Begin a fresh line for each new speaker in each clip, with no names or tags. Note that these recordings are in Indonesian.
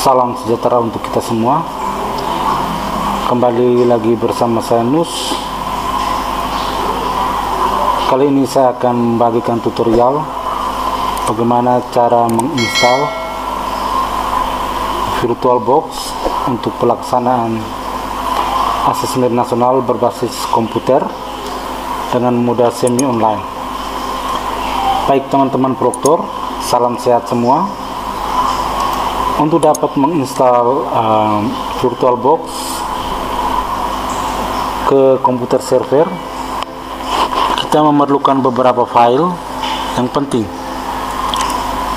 Salam sejahtera untuk kita semua. Kembali lagi bersama saya Nus. Kali ini saya akan membagikan tutorial bagaimana cara menginstal VirtualBox untuk pelaksanaan asesmen nasional berbasis komputer dengan moda semi online. Baik teman-teman proktor, salam sehat semua. Untuk dapat menginstal VirtualBox ke komputer server, kita memerlukan beberapa file yang penting.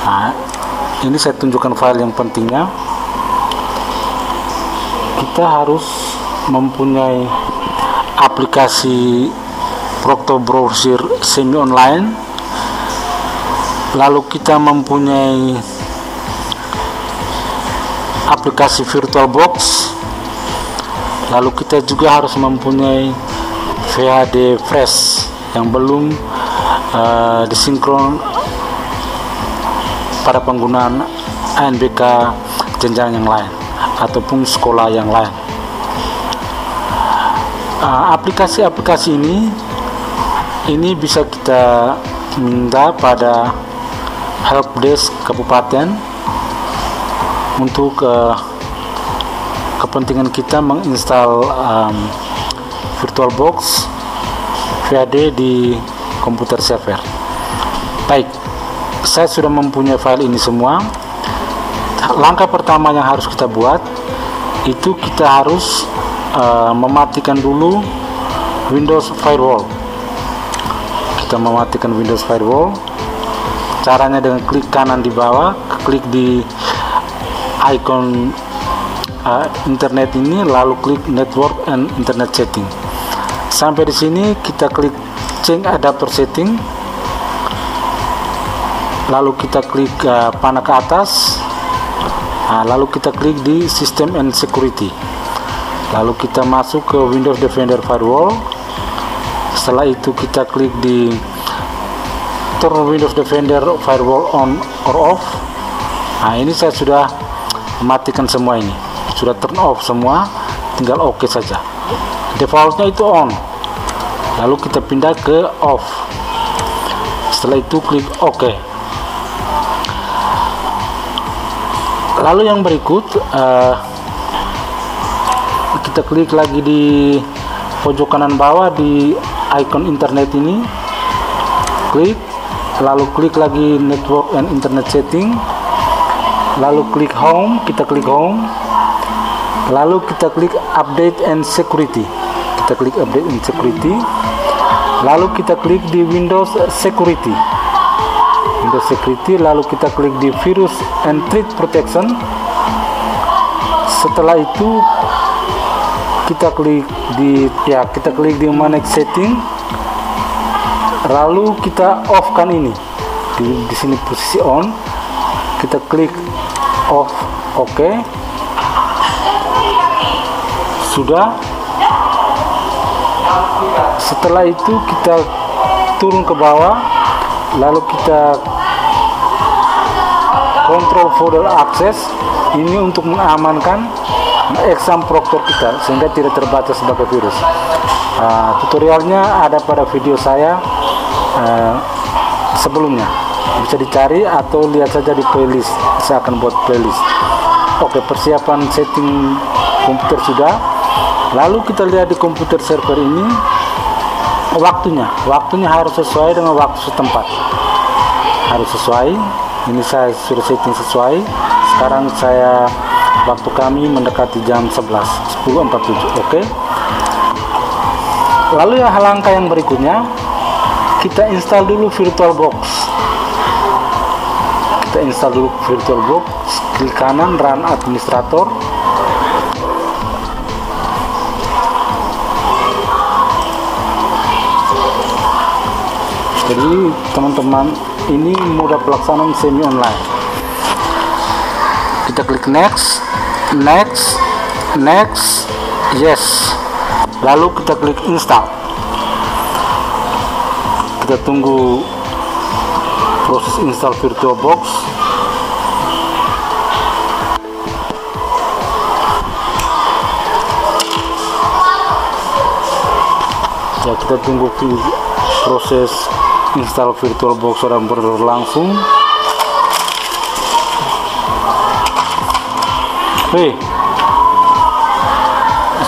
Nah, ini saya tunjukkan file yang pentingnya. Kita harus mempunyai aplikasi Proctor Browser semi online, lalu kita mempunyai aplikasi VirtualBox, lalu kita juga harus mempunyai VHD Fresh yang belum disinkron pada penggunaan ANBK jenjang yang lain ataupun sekolah yang lain. Aplikasi-aplikasi ini bisa kita minta pada helpdesk kabupaten untuk kepentingan kita menginstal VirtualBox VHD di komputer server. Baik, saya sudah mempunyai file ini semua. Langkah pertama yang harus kita buat itu kita harus mematikan dulu Windows Firewall. Kita mematikan Windows Firewall. Caranya dengan klik kanan di bawah, klik di icon internet ini, lalu klik Network and Internet Setting. Sampai di sini kita klik Change Adapter Setting, lalu kita klik panah ke atas. Lalu kita klik di System and Security, lalu kita masuk ke Windows Defender Firewall. Setelah itu kita klik di Turn Windows Defender Firewall on or off. Ini saya sudah matikan semua, ini sudah turn off semua, tinggal OK saja. Defaultnya itu on, lalu kita pindah ke off. Setelah itu klik OK. Lalu yang berikut, kita klik lagi di pojok kanan bawah di icon internet ini, klik, lalu klik lagi Network and Internet Setting, lalu klik Home, kita klik Home, lalu kita klik Update and Security, kita klik Update and Security, lalu kita klik di Windows Security, lalu kita klik di Virus and Threat Protection. Setelah itu kita klik di Manage Setting, lalu kita off kan ini di sini posisi on, kita klik off, OK. Sudah. Setelah itu kita turun ke bawah, lalu kita Control Folder Access, ini untuk mengamankan exam Proctor kita sehingga tidak terbaca sebagai virus. Tutorialnya ada pada video saya sebelumnya, bisa dicari atau lihat saja di playlist. Saya akan buat playlist. Oke, persiapan setting komputer sudah. Lalu kita lihat di komputer server ini, waktunya harus sesuai dengan waktu setempat, harus sesuai. Ini saya sudah setting sesuai. Sekarang waktu kami mendekati jam 10.47. Oke. Lalu langkah yang berikutnya, kita install dulu VirtualBox. Kita install dulu VirtualBox, klik kanan Run Administrator. Jadi teman-teman, ini moda pelaksanaan semi online. Kita klik next, yes, lalu kita klik install. Kita tunggu proses install VirtualBox. Ya, kita tunggu proses install VirtualBox sedang berlangsung.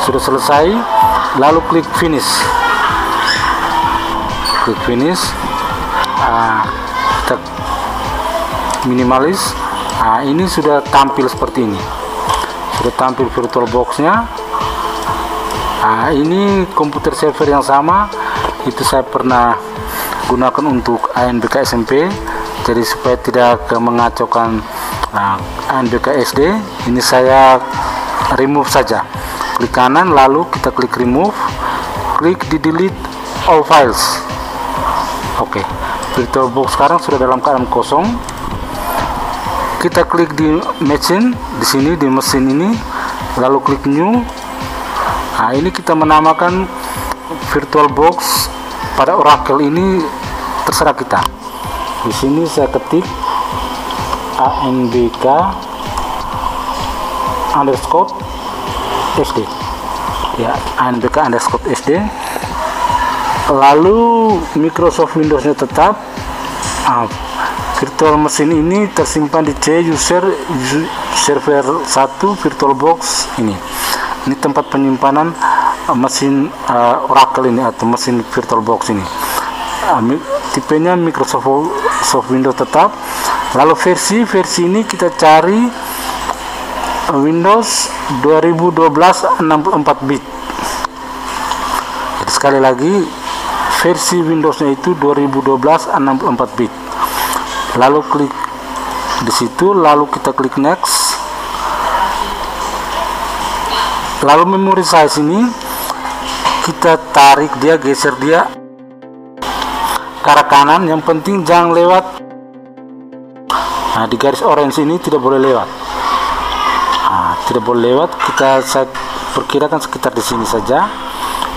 Sudah selesai, lalu klik finish. Kita minimalis. Ini sudah tampil seperti ini, sudah tampil VirtualBox-nya. Ini komputer server yang sama, itu saya pernah gunakan untuk ANBK SMP, jadi supaya tidak mengacaukan ANBK SD. Ini saya remove saja, klik kanan lalu kita klik remove, klik di delete all files. Oke, VirtualBox sekarang sudah dalam keadaan kosong. Kita klik di machine, di sini di mesin ini, lalu klik new. Ini kita menamakan VirtualBox pada Oracle ini, terserah kita. Di sini saya ketik ANBK _SD, ya, ANBK _SD. Lalu Microsoft Windows-nya tetap. Virtual mesin ini tersimpan di C user server 1 VirtualBox ini. Ini tempat penyimpanan mesin Oracle ini atau mesin VirtualBox ini. Tipenya Microsoft Windows tetap. Lalu versi ini kita cari Windows 2012 64 bit. Jadi sekali lagi versi Windowsnya itu 2012 64 bit. Lalu klik di situ, lalu kita klik next. Lalu memori size ini kita tarik dia, geser dia ke arah kanan. Yang penting jangan lewat di garis orange ini, tidak boleh lewat. Tidak boleh lewat. Saya perkirakan sekitar di sini saja.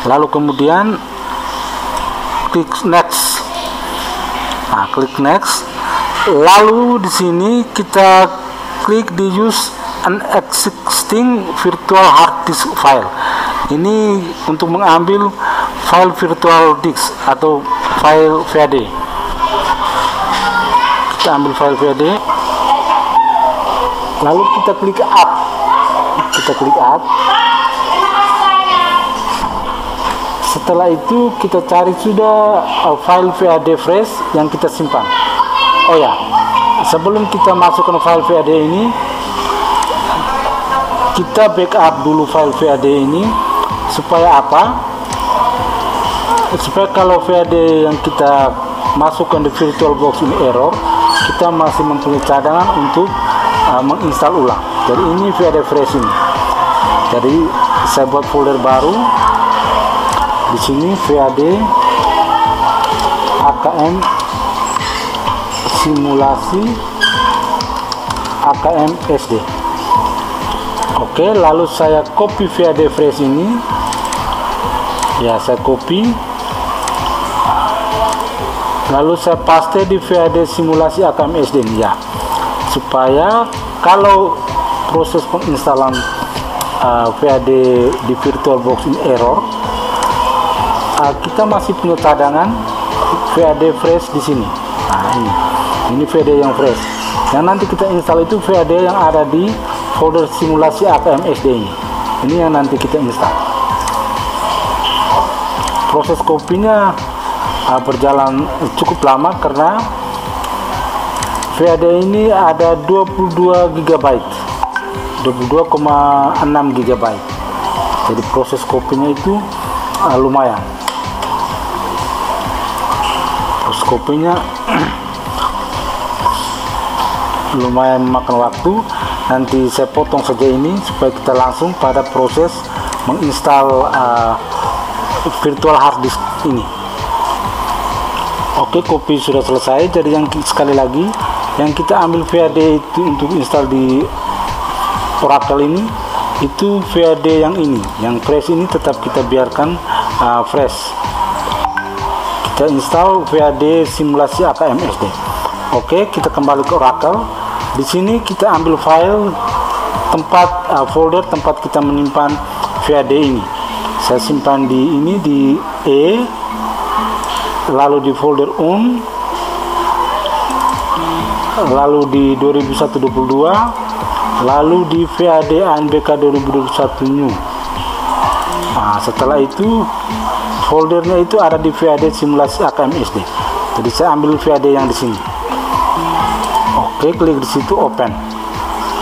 Lalu kemudian klik next. Klik next. Lalu di sini kita klik di use an existing virtual hard disk file. Ini untuk mengambil file virtual disk atau file VAD. Kita ambil file VAD. Lalu kita klik add. Setelah itu kita cari sudah file VAD fresh yang kita simpan. Oh ya, sebelum kita masukkan file VAD ini, kita backup dulu file VAD ini. Supaya apa? Supaya kalau VAD yang kita masukkan di VirtualBox ini error, kita masih mempunyai cadangan untuk menginstal ulang. Jadi ini VAD fresh ini. Jadi saya buat folder baru. Di sini VAD AKM simulasi AKM SD. Oke, lalu saya copy VAD fresh ini. Ya, saya copy. Lalu saya paste di VAD simulasi AKM SD ini, ya. Supaya kalau proses penginstalan VAD di VirtualBox ini error, kita masih punya cadangan VAD fresh di sini. Ini VAD yang fresh. Yang nanti kita install itu VAD yang ada di folder simulasi AKM SD ini. Ini yang nanti kita install. Proses kopinya berjalan cukup lama karena VAD ini ada 22 GB, 22,6 GB. Jadi proses kopinya itu lumayan. Proses kopinya lumayan memakan waktu. Nanti saya potong saja ini supaya kita langsung pada proses menginstal virtual hard disk ini. Oke, kopi sudah selesai. Jadi yang sekali lagi yang kita ambil VAD itu untuk install di Oracle ini, itu VAD yang ini, yang fresh ini tetap kita biarkan fresh. Kita install VAD simulasi AKM SD. Oke, kita kembali ke Oracle. Di sini kita ambil file folder tempat kita menyimpan VAD ini. Saya simpan di ini di E lalu di folder on, lalu di 2001-22, lalu di VAD ANBK 2021 new. Nah, setelah itu foldernya itu ada di VAD simulasi AKMSD. Jadi saya ambil VAD yang di sini. Oke, klik di situ open.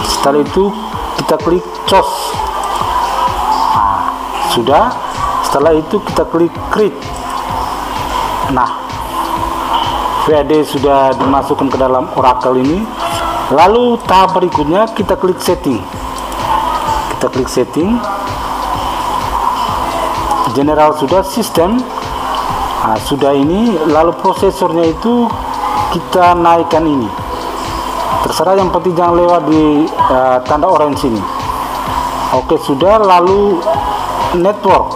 Setelah itu kita klik close. Nah, sudah. Setelah itu kita klik create. Nah, VAD sudah dimasukkan ke dalam Oracle ini. Lalu tahap berikutnya kita klik setting. Kita klik setting. General sudah, sistem sudah ini. Lalu prosesornya itu kita naikkan ini. Terserah, yang penting jangan lewat di tanda orange ini. Oke, sudah. Lalu network.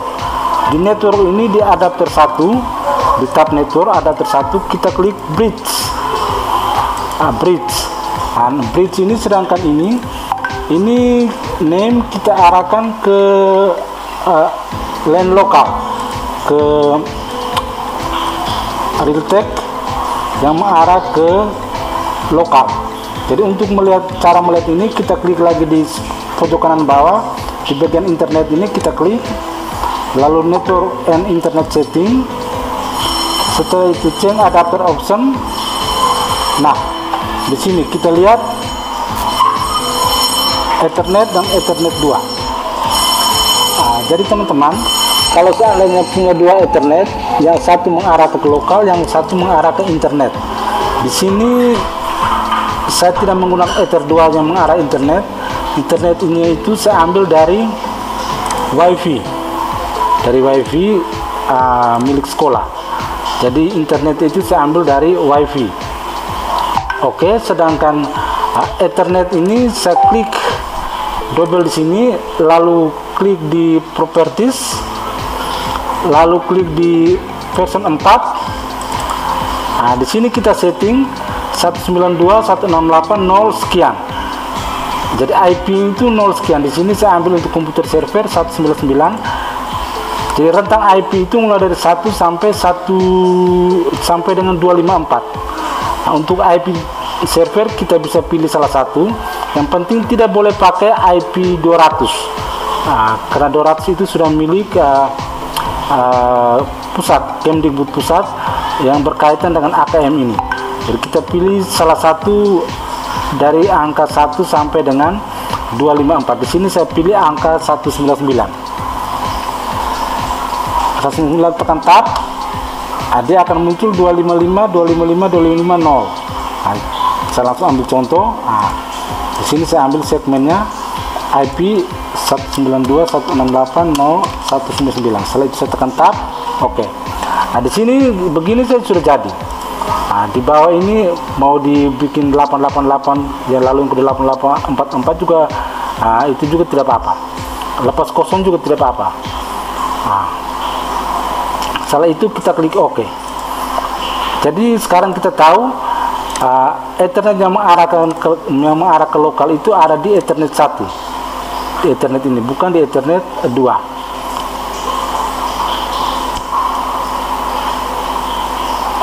Di network ini di adapter 1, di tab network adapter 1 kita klik bridge. Bridge. Bridge ini, sedangkan ini name kita arahkan ke LAN lokal, ke Realtek yang mengarah ke lokal. Jadi untuk cara melihat ini, kita klik lagi di pojok kanan bawah di bagian internet ini, kita klik, lalu network and internet setting. Setelah itu change adapter option. Nah, di sini kita lihat Ethernet dan Ethernet 2. Jadi teman-teman, kalau seandainya punya dua Ethernet, yang satu mengarah ke lokal, yang satu mengarah ke internet. Di sini saya tidak menggunakan Ether 2 yang mengarah internet. Internet ini itu saya ambil dari WiFi, milik sekolah. Jadi internet itu saya ambil dari WiFi. Oke, sedangkan Ethernet ini saya klik double di sini, lalu klik di properties, lalu klik di version 4. Di sini kita setting 192.168.0 sekian. Jadi IP itu 0 sekian. Di sini saya ambil untuk komputer server 199. Jadi rentang IP itu mulai dari 1 sampai dengan 254. Untuk IP server kita bisa pilih salah satu. Yang penting tidak boleh pakai IP 200. Karena 200 itu sudah milik pusat, Kemdikbud pusat yang berkaitan dengan AKM ini. Jadi kita pilih salah satu dari angka 1 sampai dengan 254. Di sini saya pilih angka 199. 199 tekan tab, dia akan muncul 255.255.255.0. Saya langsung ambil contoh. Di sini saya ambil segmennya IP 192.168.0.199. Setelah itu saya tekan tab, oke. Di sini begini saya sudah jadi. Di bawah ini mau dibikin 888, ya lalu ke 8844 juga, itu juga tidak apa-apa. Lepas kosong juga tidak apa-apa. Setelah itu kita klik OK. Jadi sekarang kita tahu Ethernet yang mengarah ke lokal itu ada di Ethernet 1. Di Ethernet ini, bukan di Ethernet 2.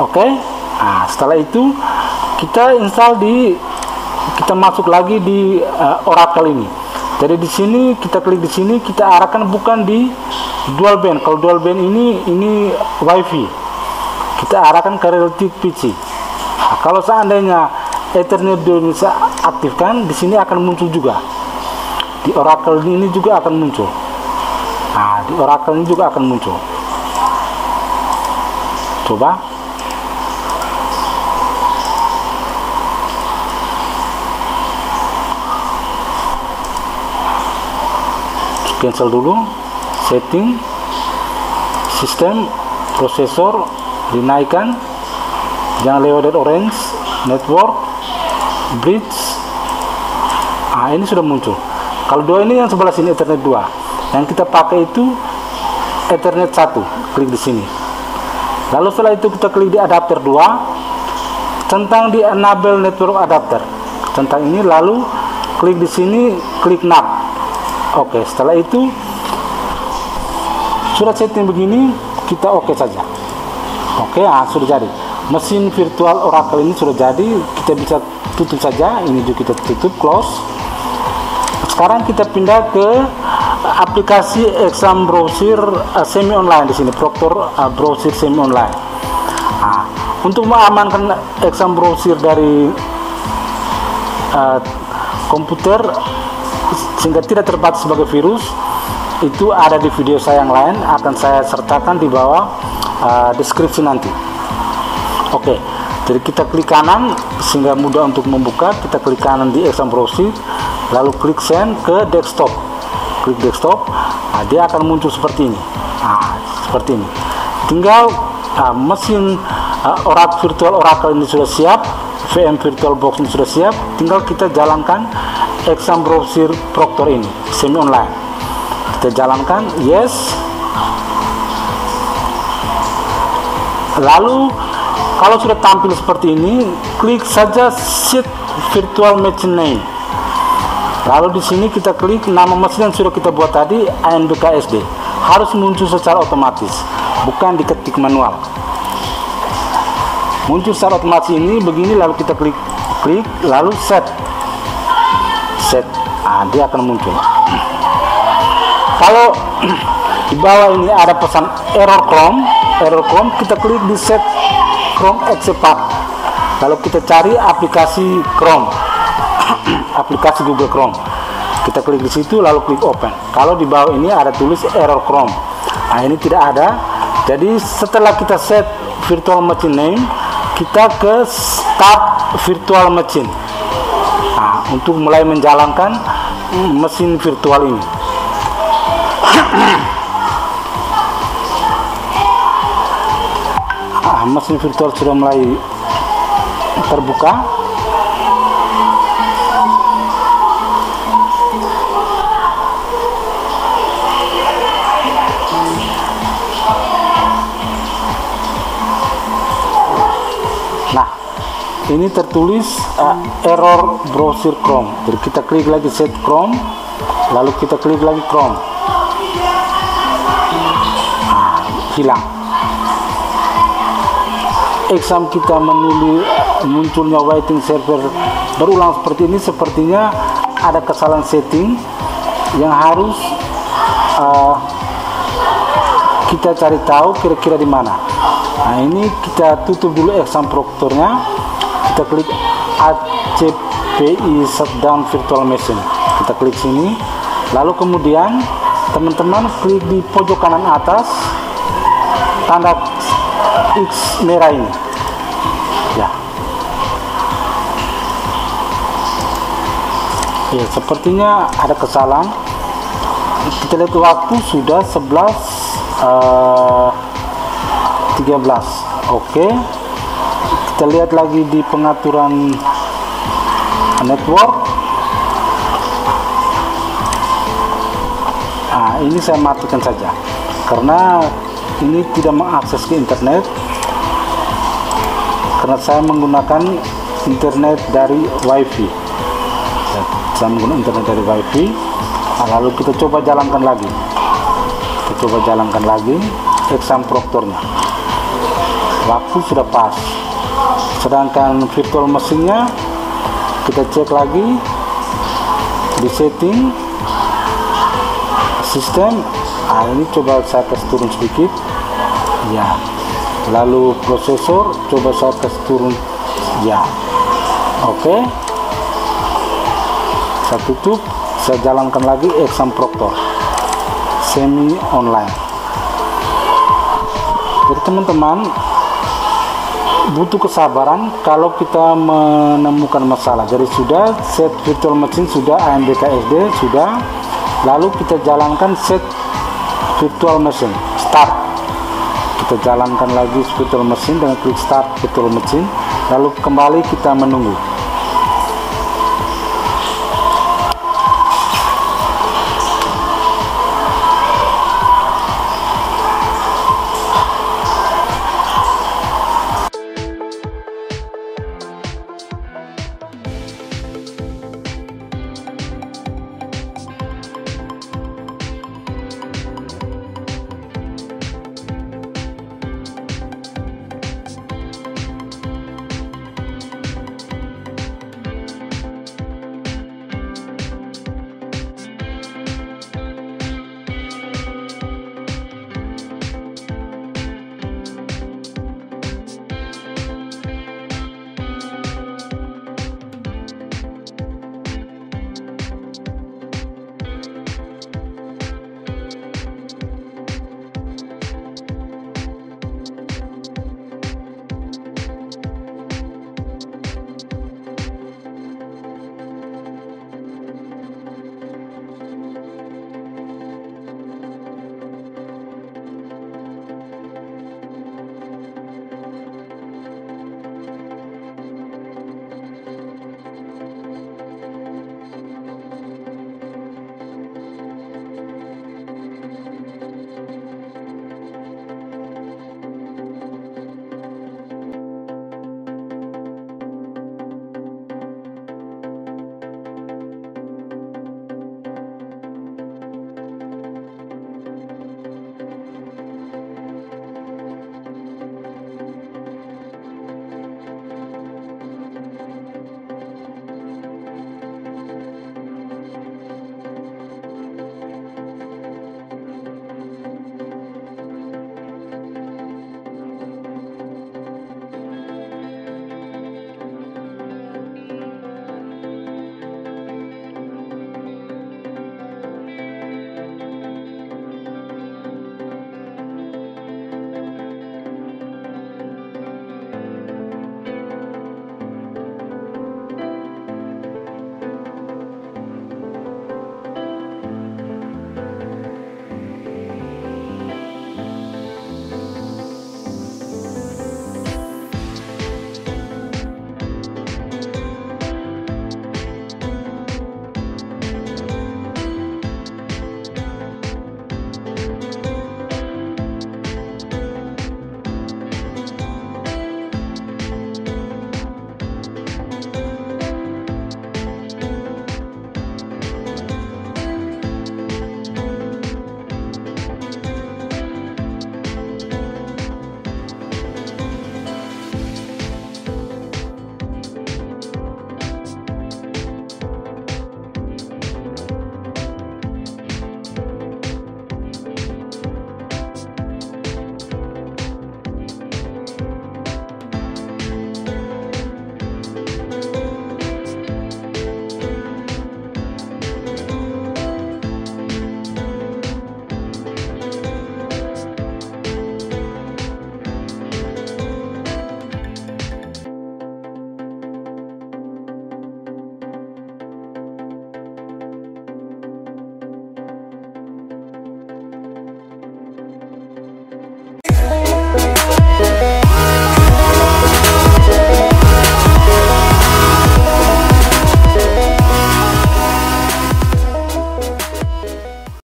Oke. Setelah itu kita install kita masuk lagi di Oracle ini. Jadi di sini kita klik di sini, kita arahkan bukan di dual band. Kalau dual band ini WiFi, kita arahkan ke Realtek PC. Kalau seandainya Ethernet 2 bisa aktifkan, di sini akan muncul juga. Di Oracle ini juga akan muncul. Di Oracle ini juga akan muncul. Coba. Cancel dulu. Setting, sistem, prosesor dinaikkan, jangan lewat dari orange, network, bridge. Ini sudah muncul. Kalau dua ini yang sebelah sini Ethernet 2, yang kita pakai itu Ethernet 1. Klik di sini. Lalu setelah itu kita klik di adapter 2, centang di enable network adapter, centang ini, lalu klik di sini, klik NAP. Oke, setelah itu surat setting begini, kita oke saja. Oke, sudah jadi. Mesin virtual Oracle ini sudah jadi. Kita bisa tutup saja. Ini juga kita tutup, close. Sekarang kita pindah ke aplikasi exam browser semi online di sini, Proctor browser semi online. Untuk mengamankan exam browser dari komputer sehingga tidak terbatas sebagai virus, itu ada di video saya yang lain, akan saya sertakan di bawah deskripsi nanti. Oke, jadi kita klik kanan sehingga mudah untuk membuka. Kita klik kanan di exam browser, lalu klik send ke desktop. Klik desktop, dia akan muncul seperti ini. Seperti ini. Tinggal mesin virtual Oracle ini sudah siap, VM VirtualBox ini sudah siap. Tinggal kita jalankan exam browser Proctor ini semi online. Kita jalankan, yes. Lalu kalau sudah tampil seperti ini, klik saja set virtual machine name. Lalu di sini kita klik nama mesin yang sudah kita buat tadi, ANBKSD. Harus muncul secara otomatis, bukan diketik manual. Muncul secara otomatis ini begini, lalu kita klik lalu set. Dia akan muncul. Kalau di bawah ini ada pesan error Chrome, kita klik di set Chrome Except. Lalu kita cari aplikasi Chrome, aplikasi Google Chrome. Kita klik di situ, lalu klik open. Kalau di bawah ini ada tulis error Chrome, ini tidak ada. Jadi setelah kita set virtual machine name, kita ke start virtual machine untuk mulai menjalankan mesin virtual ini. Mesin virtual sudah mulai terbuka. Nah, ini tertulis error browser Chrome. Jadi kita klik lagi set Chrome, lalu kita klik lagi Chrome. Hilang. Exam kita munculnya waiting server berulang seperti ini. Sepertinya ada kesalahan setting yang harus kita cari tahu kira-kira di mana. Ini kita tutup dulu exam Proctornya. Kita klik ACPI Shutdown Virtual Machine. Kita klik sini, lalu kemudian teman-teman klik di pojok kanan atas tanda X merah ini. Ya, sepertinya ada kesalahan. Kita lihat waktu sudah 11.13. Oke. Kita lihat lagi di pengaturan network. Ini saya matikan saja karena ini tidak mengakses ke internet, karena saya menggunakan internet dari WiFi. Saya menggunakan internet dari WiFi. Lalu kita coba jalankan lagi. Exam Proctornya. Waktu sudah pas. Sedangkan virtual mesinnya kita cek lagi di setting sistem. Ini coba saya kasih turun sedikit. Ya. Lalu prosesor coba saya kasih turun. Ya. Oke. Saya tutup, saya jalankan lagi exam Proctor semi online. Jadi teman-teman butuh kesabaran kalau kita menemukan masalah. Jadi sudah set virtual machine, sudah ANBKSD sudah, lalu kita jalankan set virtual machine start. Kita jalankan lagi virtual machine dengan klik start virtual machine, lalu kembali kita menunggu.